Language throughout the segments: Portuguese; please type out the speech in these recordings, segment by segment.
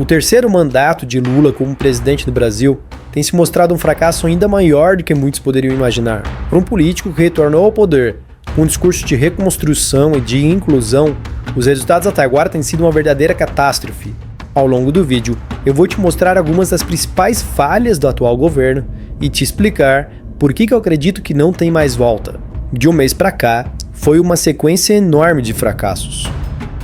O terceiro mandato de Lula como presidente do Brasil tem se mostrado um fracasso ainda maior do que muitos poderiam imaginar. Para um político que retornou ao poder com um discurso de reconstrução e de inclusão, os resultados até agora têm sido uma verdadeira catástrofe. Ao longo do vídeo, eu vou te mostrar algumas das principais falhas do atual governo e te explicar por que eu acredito que não tem mais volta. De um mês para cá, foi uma sequência enorme de fracassos.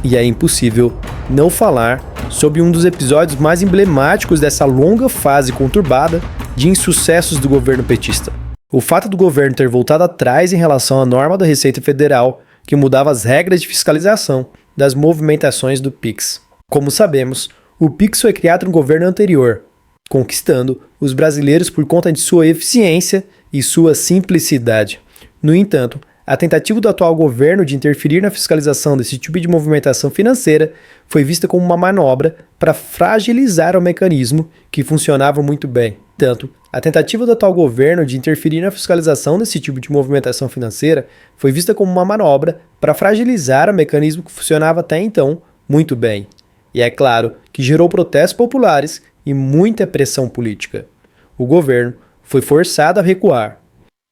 E é impossível não falar sobre um dos episódios mais emblemáticos dessa longa fase conturbada de insucessos do governo petista. O fato do governo ter voltado atrás em relação à norma da Receita Federal que mudava as regras de fiscalização das movimentações do Pix. Como sabemos, o Pix foi criado no governo anterior, conquistando os brasileiros por conta de sua eficiência e sua simplicidade. No entanto, a tentativa do atual governo de interferir na fiscalização desse tipo de movimentação financeira foi vista como uma manobra para fragilizar o mecanismo que funcionava muito bem. Tanto, a tentativa do atual governo de interferir na fiscalização desse tipo de movimentação financeira foi vista como uma manobra para fragilizar o mecanismo que funcionava até então muito bem. E é claro que gerou protestos populares e muita pressão política. O governo foi forçado a recuar,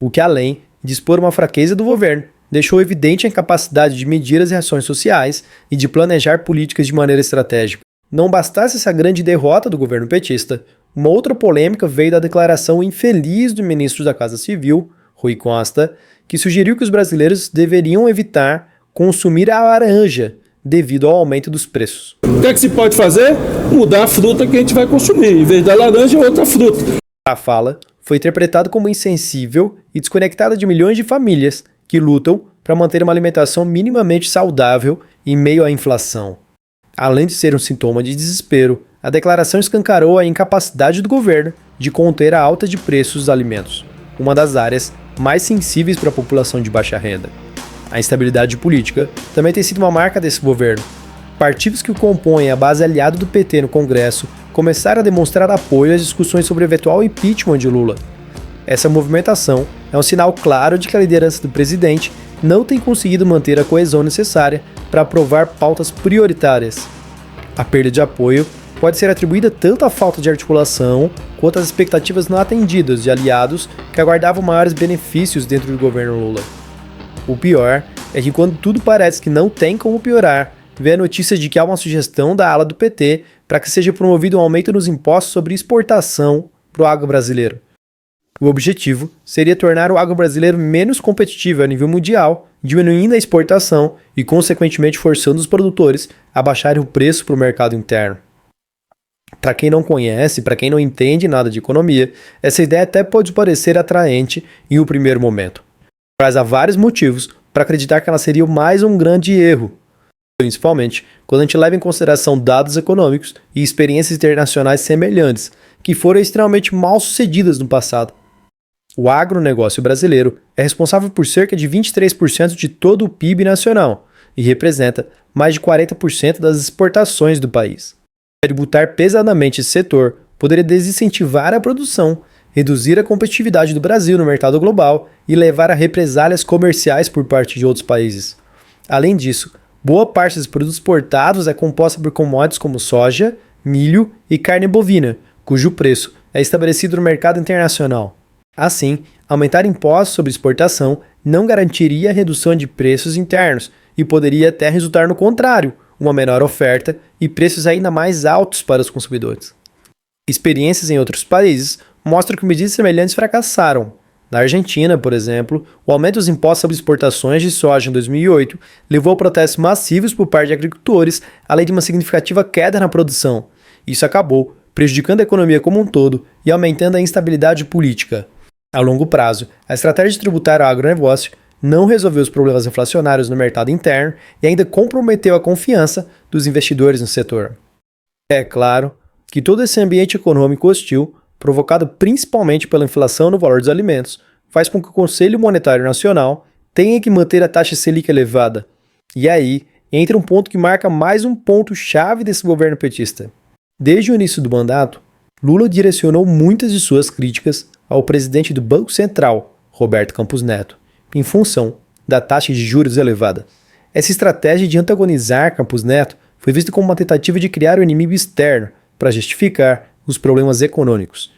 o que, além de expor uma fraqueza do governo, deixou evidente a incapacidade de medir as reações sociais e de planejar políticas de maneira estratégica. Não bastasse essa grande derrota do governo petista, uma outra polêmica veio da declaração infeliz do ministro da Casa Civil, Rui Costa, que sugeriu que os brasileiros deveriam evitar consumir a laranja devido ao aumento dos preços. O que é que se pode fazer? Mudar a fruta que a gente vai consumir, em vez da laranja, outra fruta. A fala foi interpretada como insensível e desconectada de milhões de famílias que lutam para manter uma alimentação minimamente saudável em meio à inflação. Além de ser um sintoma de desespero, a declaração escancarou a incapacidade do governo de conter a alta de preços dos alimentos, uma das áreas mais sensíveis para a população de baixa renda. A instabilidade política também tem sido uma marca desse governo. Partidos que compõem a base aliada do PT no Congresso começaram a demonstrar apoio às discussões sobre o eventual impeachment de Lula. Essa movimentação é um sinal claro de que a liderança do presidente não tem conseguido manter a coesão necessária para aprovar pautas prioritárias. A perda de apoio pode ser atribuída tanto à falta de articulação quanto às expectativas não atendidas de aliados que aguardavam maiores benefícios dentro do governo Lula. O pior é que quando tudo parece que não tem como piorar, vê a notícia de que há uma sugestão da ala do PT para que seja promovido um aumento nos impostos sobre exportação para o agro brasileiro. O objetivo seria tornar o agro brasileiro menos competitivo a nível mundial, diminuindo a exportação e, consequentemente, forçando os produtores a baixarem o preço para o mercado interno. Para quem não conhece, para quem não entende nada de economia, essa ideia até pode parecer atraente em um primeiro momento, mas há vários motivos para acreditar que ela seria mais um grande erro, principalmente quando a gente leva em consideração dados econômicos e experiências internacionais semelhantes, que foram extremamente mal sucedidas no passado. O agronegócio brasileiro é responsável por cerca de 23% de todo o PIB nacional e representa mais de 40% das exportações do país. Tributar pesadamente esse setor poderia desincentivar a produção, reduzir a competitividade do Brasil no mercado global e levar a represálias comerciais por parte de outros países. Além disso, boa parte dos produtos exportados é composta por commodities como soja, milho e carne bovina, cujo preço é estabelecido no mercado internacional. Assim, aumentar impostos sobre exportação não garantiria a redução de preços internos e poderia até resultar no contrário, uma menor oferta e preços ainda mais altos para os consumidores. Experiências em outros países mostram que medidas semelhantes fracassaram. Na Argentina, por exemplo, o aumento dos impostos sobre exportações de soja em 2008 levou a protestos massivos por parte de agricultores, além de uma significativa queda na produção. Isso acabou prejudicando a economia como um todo e aumentando a instabilidade política. A longo prazo, a estratégia tributária ao agronegócio não resolveu os problemas inflacionários no mercado interno e ainda comprometeu a confiança dos investidores no setor. É claro que todo esse ambiente econômico hostil, provocado principalmente pela inflação no valor dos alimentos, faz com que o Conselho Monetário Nacional tenha que manter a taxa Selic elevada. E aí entra um ponto que marca mais um ponto-chave desse governo petista. Desde o início do mandato, Lula direcionou muitas de suas críticas ao presidente do Banco Central, Roberto Campos Neto, em função da taxa de juros elevada. Essa estratégia de antagonizar Campos Neto foi vista como uma tentativa de criar um inimigo externo para justificar os problemas econômicos.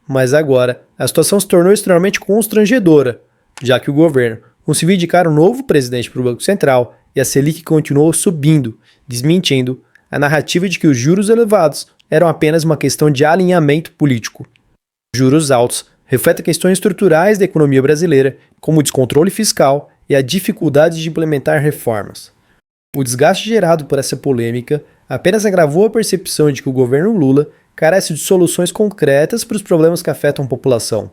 Mas agora, a situação se tornou extremamente constrangedora, já que o governo conseguiu indicar um novo presidente para o Banco Central e a Selic continuou subindo, desmentindo a narrativa de que os juros elevados eram apenas uma questão de alinhamento político. Os juros altos refletem questões estruturais da economia brasileira, como o descontrole fiscal e a dificuldade de implementar reformas. O desgaste gerado por essa polêmica apenas agravou a percepção de que o governo Lula carece de soluções concretas para os problemas que afetam a população.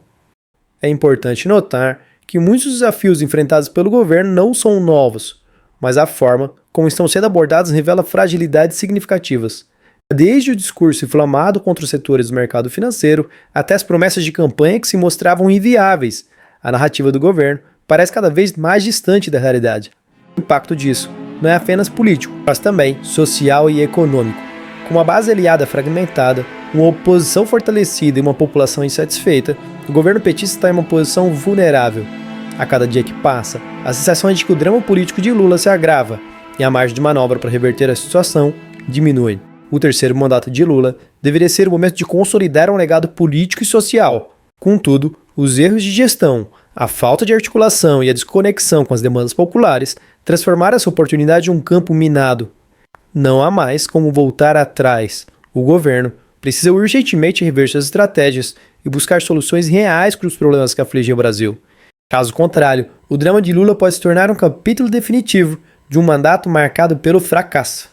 É importante notar que muitos desafios enfrentados pelo governo não são novos, mas a forma como estão sendo abordados revela fragilidades significativas. Desde o discurso inflamado contra os setores do mercado financeiro até as promessas de campanha que se mostravam inviáveis, a narrativa do governo parece cada vez mais distante da realidade. O impacto disso não é apenas político, mas também social e econômico. Com uma base aliada fragmentada, uma oposição fortalecida e uma população insatisfeita, o governo petista está em uma posição vulnerável. A cada dia que passa, a sensação é de que o drama político de Lula se agrava e a margem de manobra para reverter a situação diminui. O terceiro mandato de Lula deveria ser o momento de consolidar um legado político e social. Contudo, os erros de gestão, a falta de articulação e a desconexão com as demandas populares transformaram essa oportunidade em um campo minado. Não há mais como voltar atrás. O governo precisa urgentemente rever suas estratégias e buscar soluções reais para os problemas que afligem o Brasil. Caso contrário, o drama de Lula pode se tornar um capítulo definitivo de um mandato marcado pelo fracasso.